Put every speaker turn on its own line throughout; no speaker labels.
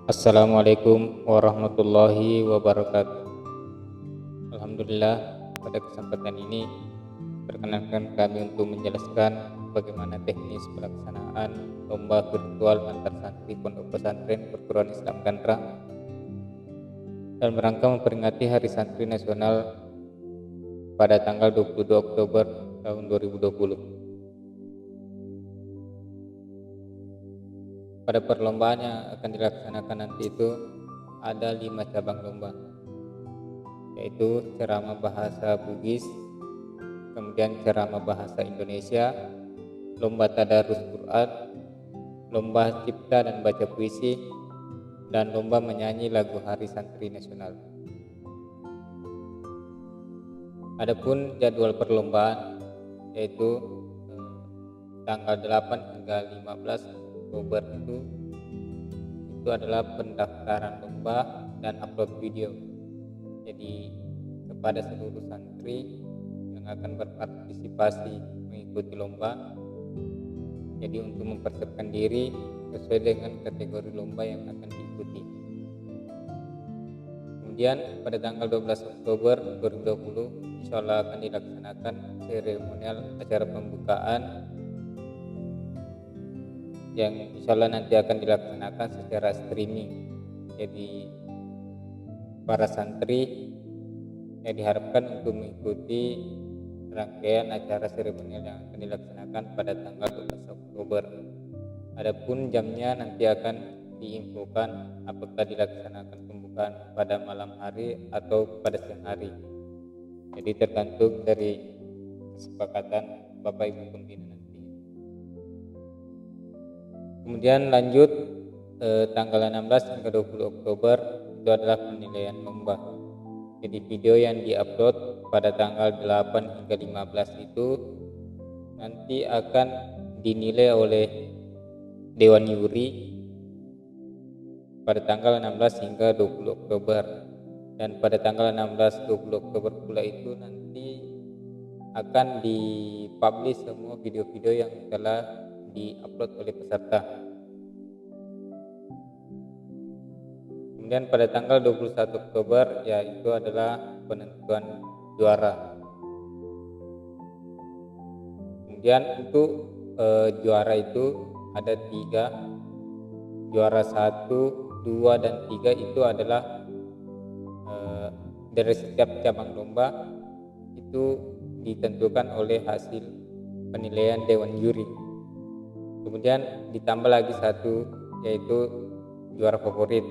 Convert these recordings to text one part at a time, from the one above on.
Assalamualaikum warahmatullahi wabarakatuh. Alhamdulillah, pada kesempatan ini perkenankan kami untuk menjelaskan bagaimana teknis pelaksanaan lomba virtual antar santri Pondok Pesantren Perguruan Islam Gantra dalam rangka memperingati Hari Santri Nasional pada tanggal 22 Oktober tahun 2020. Pada perlombaan yang akan dilaksanakan nanti itu ada 5 cabang lomba, yaitu ceramah bahasa Bugis, kemudian ceramah bahasa Indonesia, lomba tadarus Quran, lomba cipta dan baca puisi, dan lomba menyanyi lagu Hari Santri Nasional. Adapun jadwal perlombaan yaitu tanggal 8 hingga 15 Oktober itu adalah pendaftaran lomba dan upload video. Jadi kepada seluruh santri yang akan berpartisipasi mengikuti lomba, jadi untuk mempersiapkan diri sesuai dengan kategori lomba yang akan diikuti. Kemudian pada tanggal 12 Oktober 2020 insya Allah akan dilaksanakan seremonial acara pembukaan yang insya Allah nanti akan dilaksanakan secara streaming. Jadi para santri yang diharapkan untuk mengikuti rangkaian acara seremonial yang akan dilaksanakan pada tanggal 12 Oktober. Adapun jamnya nanti akan diinfokan apakah dilaksanakan pembukaan pada malam hari atau pada siang hari. Jadi tergantung dari kesepakatan Bapak Ibu pembina nanti. Kemudian lanjut tanggal 16 hingga 20 Oktober itu adalah penilaian lomba. Jadi video yang diupload pada tanggal 8 hingga 15 itu nanti akan dinilai oleh Dewan Juri pada tanggal 16 hingga 20 Oktober. Dan pada tanggal 16-20 Oktober pula itu nanti akan dipublish semua video-video yang telah diupload oleh peserta. Kemudian pada tanggal 21 Oktober yaitu adalah penentuan juara. Kemudian untuk juara itu ada 3, juara 1, 2, dan 3 itu adalah dari setiap cabang lomba itu ditentukan oleh hasil penilaian Dewan Juri. Kemudian ditambah lagi 1 yaitu juara favorit.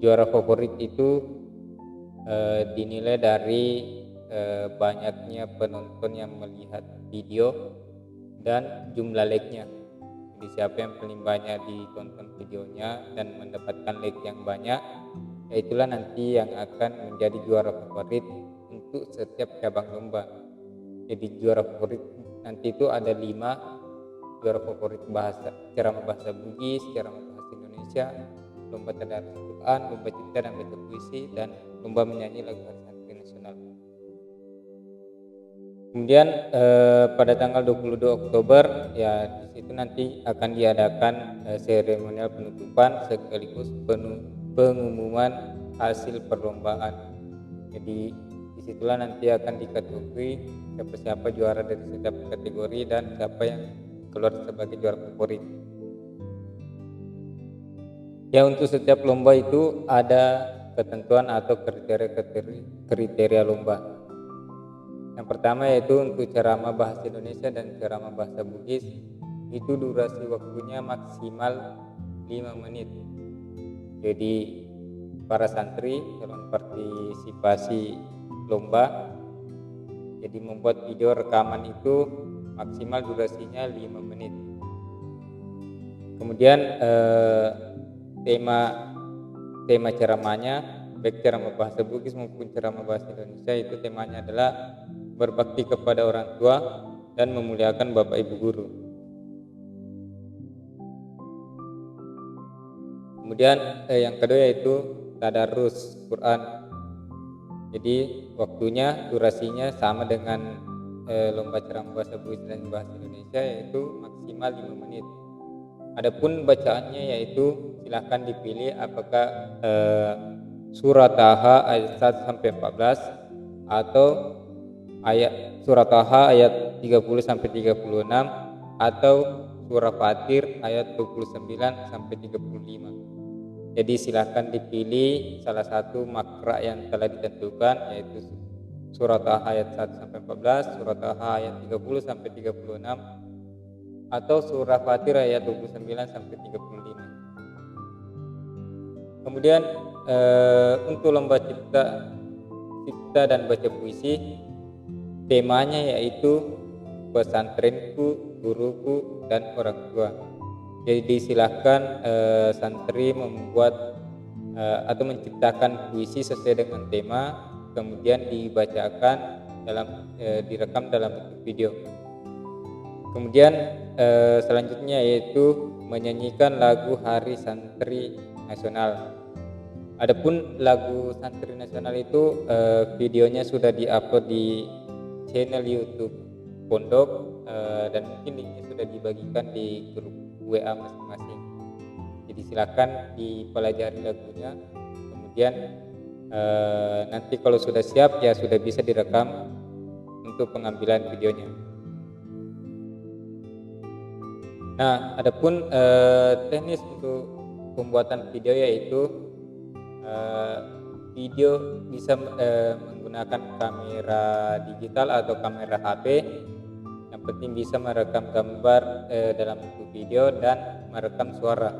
Juara favorit itu dinilai dari banyaknya penonton yang melihat video dan jumlah like-nya. Jadi siapa yang paling banyak ditonton videonya dan mendapatkan like yang banyak, yaitulah nanti yang akan menjadi juara favorit untuk setiap cabang lomba. Jadi juara favorit nanti itu ada 5. Juara favorit ceramah bahasa Bugis, ceramah bahasa Indonesia, lomba tadarus Quran, lomba cipta dan baca puisi, dan lomba menyanyi lagu Hari Santri Nasional. Kemudian pada tanggal 22 Oktober ya di situ nanti akan diadakan seremonial penutupan sekaligus pengumuman hasil perlombaan. Jadi disitulah nanti akan diketahui siapa juara dari setiap kategori dan siapa yang keluar sebagai juara favorit. Ya, untuk setiap lomba itu ada ketentuan atau kriteria lomba. Yang pertama yaitu untuk ceramah bahasa Indonesia dan ceramah bahasa Bugis itu durasi waktunya maksimal 5 menit. Jadi para santri dalam partisipasi lomba jadi membuat video rekaman itu maksimal durasinya 5 menit. Kemudian tema ceramahnya baik ceramah bahasa Bugis maupun ceramah bahasa Indonesia itu temanya adalah berbakti kepada orang tua dan memuliakan Bapak Ibu guru. Kemudian yang kedua yaitu tadarus Quran. Jadi waktunya durasinya sama dengan lomba ceramah bahasa Bugis dan bahasa Indonesia yaitu maksimal 5 menit. Adapun bacaannya yaitu silahkan dipilih apakah surat Taha ayat 1 sampai 14 atau surat Taha ayat 30 sampai 36 atau surah Fatir ayat 29 sampai 35. Jadi silahkan dipilih salah satu makra yang telah ditentukan, yaitu surat Taha ayat 1 sampai 14, surat Taha ayat 30 sampai 36 atau surah Fatir ayat 29 sampai 35. Kemudian untuk lomba cipta dan baca puisi, temanya yaitu pesantrenku, guruku, dan orang tua. Jadi silahkan santri membuat atau menciptakan puisi sesuai dengan tema, kemudian dibacakan direkam dalam bentuk video. Kemudian selanjutnya yaitu menyanyikan lagu Hari Santri Nasional. Adapun lagu Santri Nasional itu videonya sudah diupload di channel YouTube Pondok dan mungkin linknya sudah dibagikan di grup WA masing-masing. Jadi silakan dipelajari lagunya, kemudian nanti kalau sudah siap ya sudah bisa direkam untuk pengambilan videonya. Nah, adapun teknis untuk pembuatan video yaitu video bisa menggunakan kamera digital atau kamera HP. Yang penting bisa merekam gambar dalam bentuk video dan merekam suara.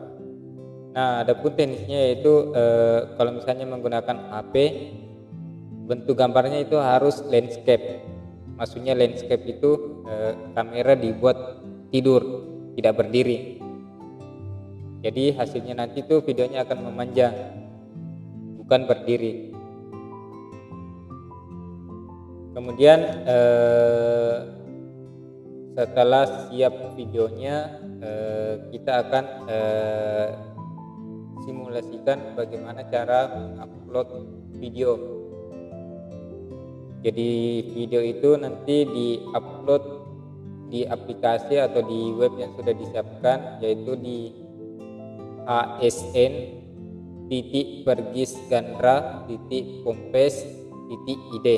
Nah, adapun teknisnya yaitu kalau misalnya menggunakan HP, bentuk gambarnya itu harus landscape. Maksudnya landscape itu kamera dibuat tidur, tidak berdiri. Jadi hasilnya nanti tuh videonya akan memanjang, bukan berdiri. Kemudian setelah siap videonya, kita akan simulasikan bagaimana cara mengupload video. Jadi video itu nanti diupload di aplikasi atau di web yang sudah disiapkan, yaitu di hsn.pergisgandra.pompes.id.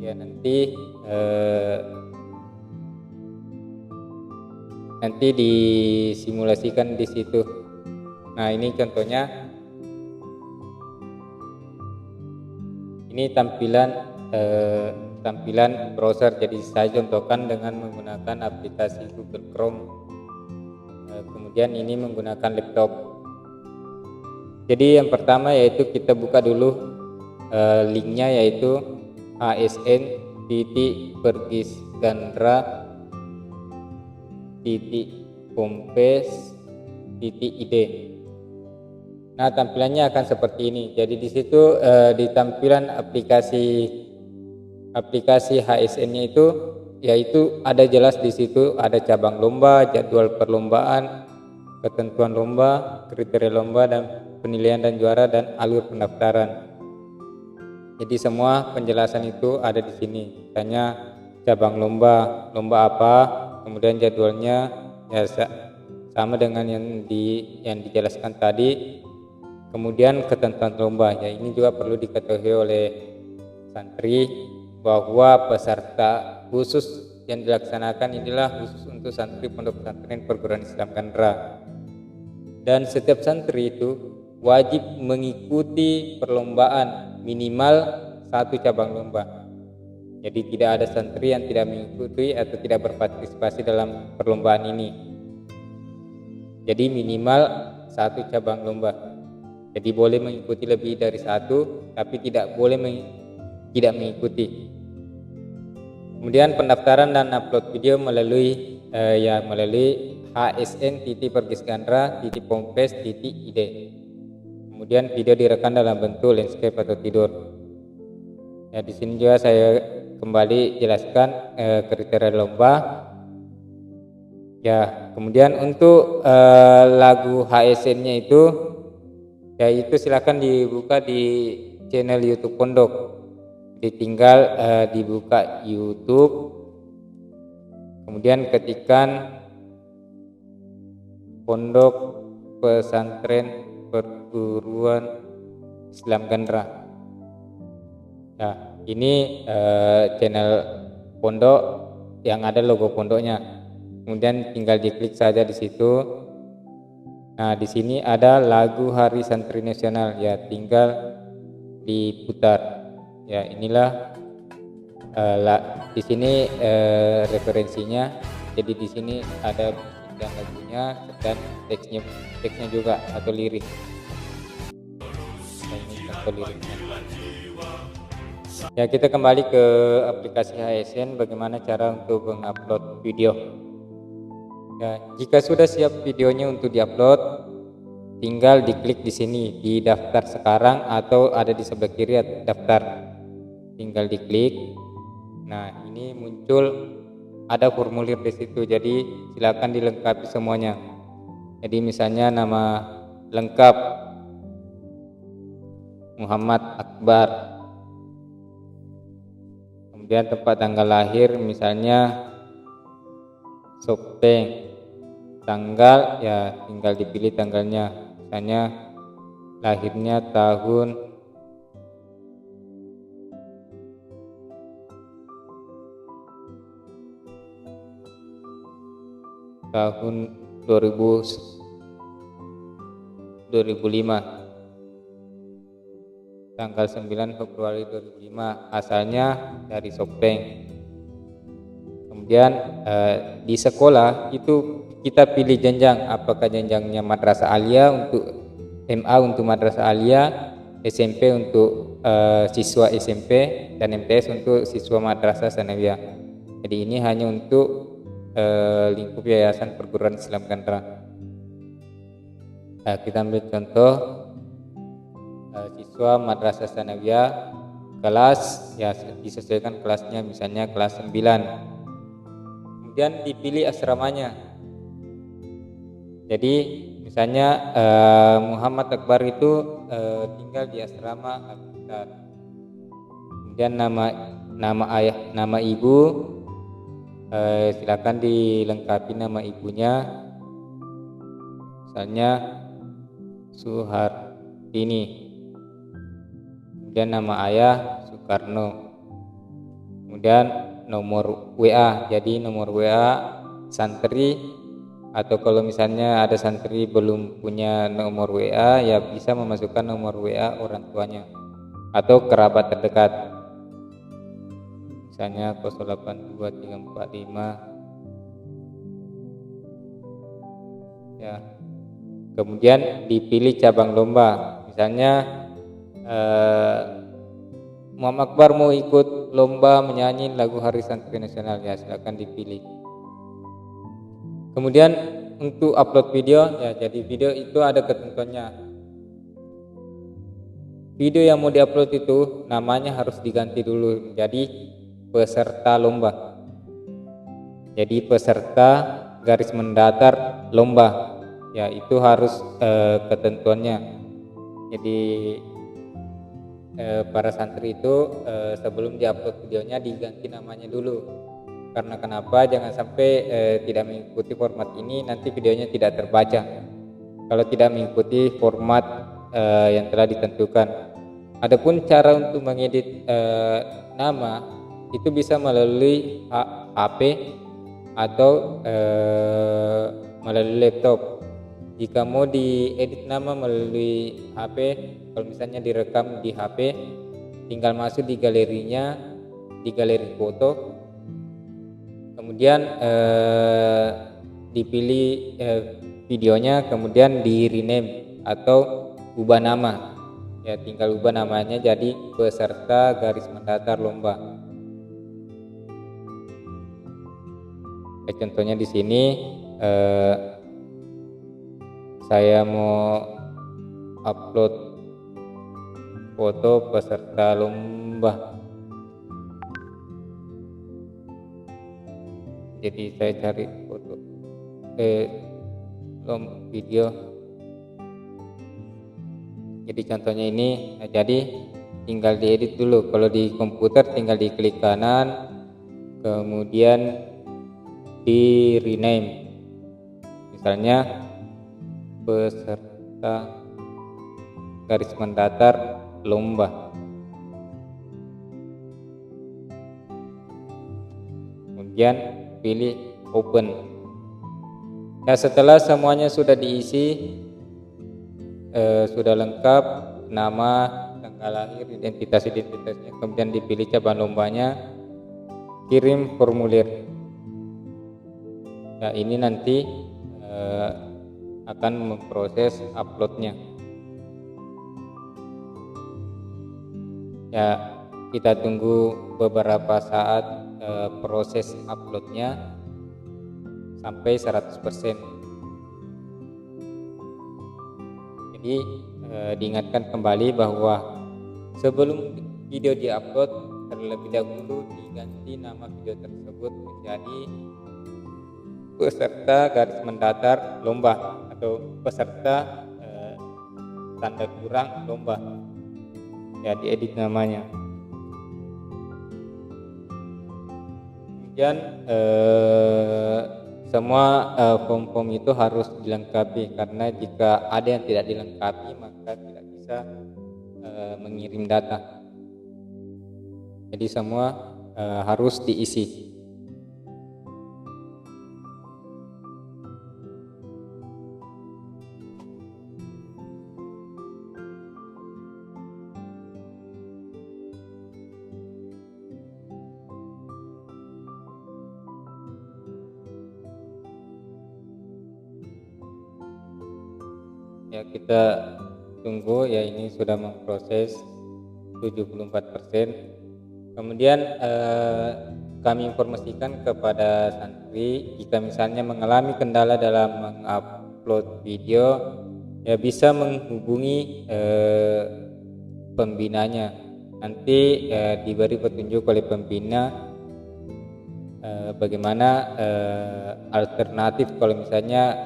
Ya, nanti disimulasikan di situ. Nah, ini contohnya. Ini tampilan browser. Jadi saya contohkan dengan menggunakan aplikasi Google Chrome. Kemudian ini menggunakan laptop. Jadi yang pertama yaitu kita buka dulu linknya, yaitu hsn.pergisgandra.pompes.id. Nah, tampilannya akan seperti ini. Jadi di situ di tampilan aplikasi HSN-nya itu yaitu ada jelas di situ ada cabang lomba, jadwal perlombaan, ketentuan lomba, kriteria lomba, dan penilaian dan juara, dan alur pendaftaran. Jadi semua penjelasan itu ada di sini. Misalnya cabang lomba apa, kemudian jadwalnya ya sama dengan yang dijelaskan tadi. Kemudian ketentuan lomba, ya ini juga perlu diketahui oleh santri bahwa peserta khusus yang dilaksanakan inilah khusus untuk santri Pondok Pesantren Perguruan Islam Gandra. Dan setiap santri itu wajib mengikuti perlombaan minimal 1 cabang lomba. Jadi tidak ada santri yang tidak mengikuti atau tidak berpartisipasi dalam perlombaan ini. Jadi minimal 1 cabang lomba. Jadi boleh mengikuti lebih dari 1, tapi tidak boleh tidak mengikuti. Kemudian pendaftaran dan upload video melalui hsn.pergisgandra.pompes.id. Kemudian video direkam dalam bentuk landscape atau tidur. Ya, di sini juga saya kembali jelaskan kriteria lomba. Ya, kemudian untuk lagu HSN-nya itu yaitu silakan dibuka di channel YouTube Pondok. Tinggal dibuka YouTube, kemudian ketikkan Pondok Pesantren Perguruan Islam Gandra. Ya, ini channel pondok yang ada logo pondoknya. Kemudian tinggal diklik saja di situ. Nah, di sini ada lagu Hari Santri Nasional, ya tinggal diputar. Ya, inilah di sini referensinya. Jadi di sini ada dan lagunya dan teksnya juga atau lirik. Nah, ini contoh liriknya. Ya, kita kembali ke aplikasi HSN. Bagaimana cara untuk mengupload video? Ya, jika sudah siap videonya untuk diupload, tinggal diklik di sini di daftar sekarang atau ada di sebelah kiri daftar. Tinggal diklik. Nah, ini muncul ada formulir di situ. Jadi silakan dilengkapi semuanya. Jadi misalnya nama lengkap Muhammad Akbar. Kemudian tempat tanggal lahir misalnya Sopeng. Tanggal, ya tinggal dipilih tanggalnya, misalnya lahirnya tahun 2005, tanggal 9 Februari 2005, asalnya dari Sopeng. Kemudian di sekolah itu kita pilih jenjang, apakah jenjangnya madrasah aliyah untuk MA untuk madrasah aliyah, SMP untuk siswa SMP, dan MTS untuk siswa madrasah sanawiyah. Jadi ini hanya untuk lingkup Yayasan Perguruan Islam Gandra. Nah, kita ambil contoh siswa madrasah sanawiyah kelas, ya disesuaikan kelasnya, misalnya kelas 9. Kemudian dipilih asramanya. Jadi misalnya Muhammad Akbar itu tinggal di asrama Al-Qadar. Kemudian nama ayah, nama ibu, silakan dilengkapi nama ibunya. Misalnya Suhartini. Kemudian nama ayah Soekarno. Kemudian nomor WA, jadi nomor WA santri, atau kalau misalnya ada santri belum punya nomor WA, ya bisa memasukkan nomor WA orang tuanya atau kerabat terdekat, misalnya 082345. Ya, kemudian dipilih cabang lomba, misalnya Muhammad Akbar mau ikut lomba menyanyi lagu Hari Santri Nasional, ya silakan dipilih. Kemudian untuk upload video, ya jadi video itu ada ketentuannya. Video yang mau diupload itu namanya harus diganti dulu menjadi peserta lomba. Jadi peserta garis mendatar lomba, ya itu harus ketentuannya. Jadi para santri itu sebelum diupload videonya diganti namanya dulu. Karena kenapa? Jangan sampai tidak mengikuti format ini, nanti videonya tidak terbaca kalau tidak mengikuti format yang telah ditentukan. Adapun cara untuk mengedit nama itu bisa melalui HP atau melalui laptop. Jika mau diedit nama melalui HP, kalau misalnya direkam di HP, tinggal masuk di galerinya, di galeri foto, kemudian dipilih videonya, kemudian di rename atau ubah nama. Ya tinggal ubah namanya jadi peserta garis mendatar lomba. Contohnya di sini saya mau upload foto peserta lomba. Jadi saya cari foto video. Jadi contohnya ini, nah, jadi tinggal diedit dulu. Kalau di komputer tinggal diklik kanan, kemudian di rename. Misalnya peserta garis mendatar lomba. Kemudian pilih open. Ya, setelah semuanya sudah diisi, sudah lengkap, nama, tanggal lahir, identitasnya, kemudian dipilih cabang lombanya, kirim formulir. Ya, ini nanti akan memproses uploadnya. Ya, kita tunggu beberapa saat proses uploadnya sampai 100%. Jadi diingatkan kembali bahwa sebelum video diupload, terlebih dahulu diganti nama video tersebut menjadi peserta garis mendatar lomba atau peserta tanda kurang lomba. Ya, diedit namanya. Kemudian semua form-form itu harus dilengkapi, karena jika ada yang tidak dilengkapi maka tidak bisa mengirim data. Jadi semua harus diisi. Ya, kita tunggu ya, ini sudah memproses 74%. Kemudian kami informasikan kepada santri, jika misalnya mengalami kendala dalam mengupload video, ya bisa menghubungi pembinanya. Nanti diberi petunjuk oleh pembina bagaimana alternatif kalau misalnya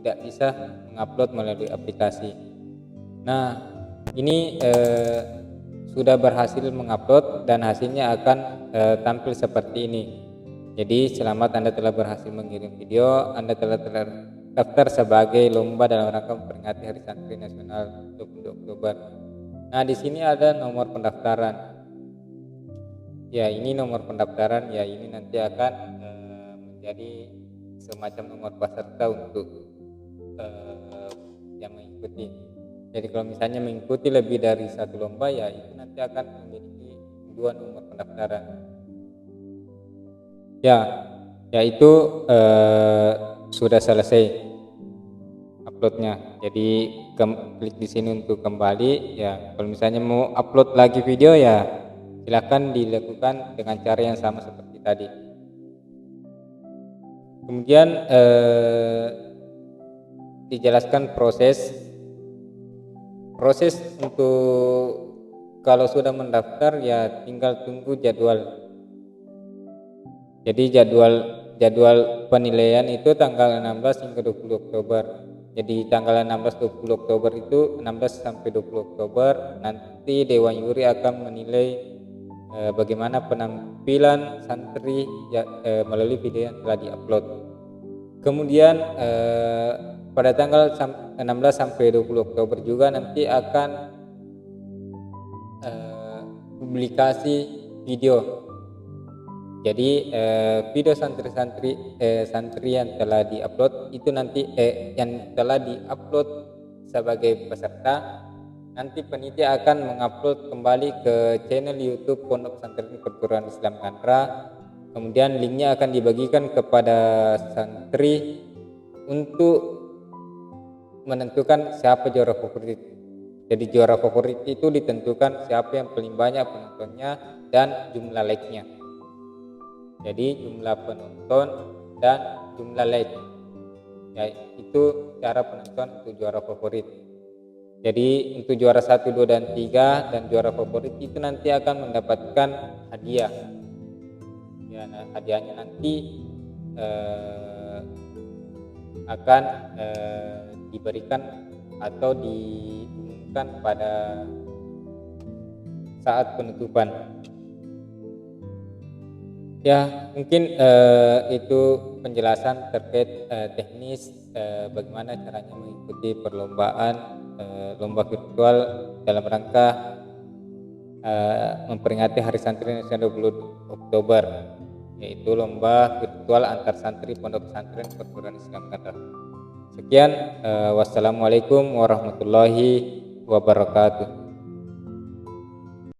tidak bisa mengupload melalui aplikasi. Nah, ini sudah berhasil mengupload dan hasilnya akan tampil seperti ini. Jadi selamat, Anda telah berhasil mengirim video, Anda telah terdaftar sebagai lomba dalam rangka memperingati Hari Santri Nasional 20 Oktober. Nah, di sini ada nomor pendaftaran. Ya, ini nomor pendaftaran. Ya, ini nanti akan menjadi semacam nomor peserta untuk yang mengikuti. Jadi kalau misalnya mengikuti lebih dari satu lomba, ya itu nanti akan memiliki 2 nomor pendaftaran. Ya itu sudah selesai uploadnya. Jadi klik di sini untuk kembali. Ya, kalau misalnya mau upload lagi video, ya silakan dilakukan dengan cara yang sama seperti tadi. Kemudian dijelaskan proses untuk kalau sudah mendaftar, ya tinggal tunggu jadwal. Jadi jadwal penilaian itu tanggal 16 hingga 20 Oktober. Jadi tanggal 16-20 Oktober itu 16 sampai 20 Oktober nanti Dewan Juri akan menilai bagaimana penampilan santri melalui video yang telah diupload. Kemudian pada tanggal 16 sampai 20 Oktober juga nanti akan publikasi video. Jadi video santri yang telah diupload itu nanti yang telah diupload sebagai peserta, nanti panitia akan mengupload kembali ke channel YouTube Pondok Pesantren Perguruan Islam Kanra. Kemudian linknya akan dibagikan kepada santri untuk menentukan siapa juara favorit. Jadi juara favorit itu ditentukan siapa yang paling banyak penontonnya dan jumlah like-nya. Jadi jumlah penonton dan jumlah like, ya itu cara penentuan untuk juara favorit. Jadi untuk juara 1, 2, dan 3 dan juara favorit itu nanti akan mendapatkan hadiah. Ya, nah, hadiahnya nanti akan diberikan atau diumumkan pada saat penutupan. Ya, mungkin itu penjelasan terkait teknis bagaimana caranya mengikuti perlombaan lomba virtual dalam rangka memperingati Hari Santri Nasional 20 Oktober, yaitu lomba virtual antar santri pondok pesantren perguruan Islam Qatar. Sekian, wassalamualaikum warahmatullahi wabarakatuh.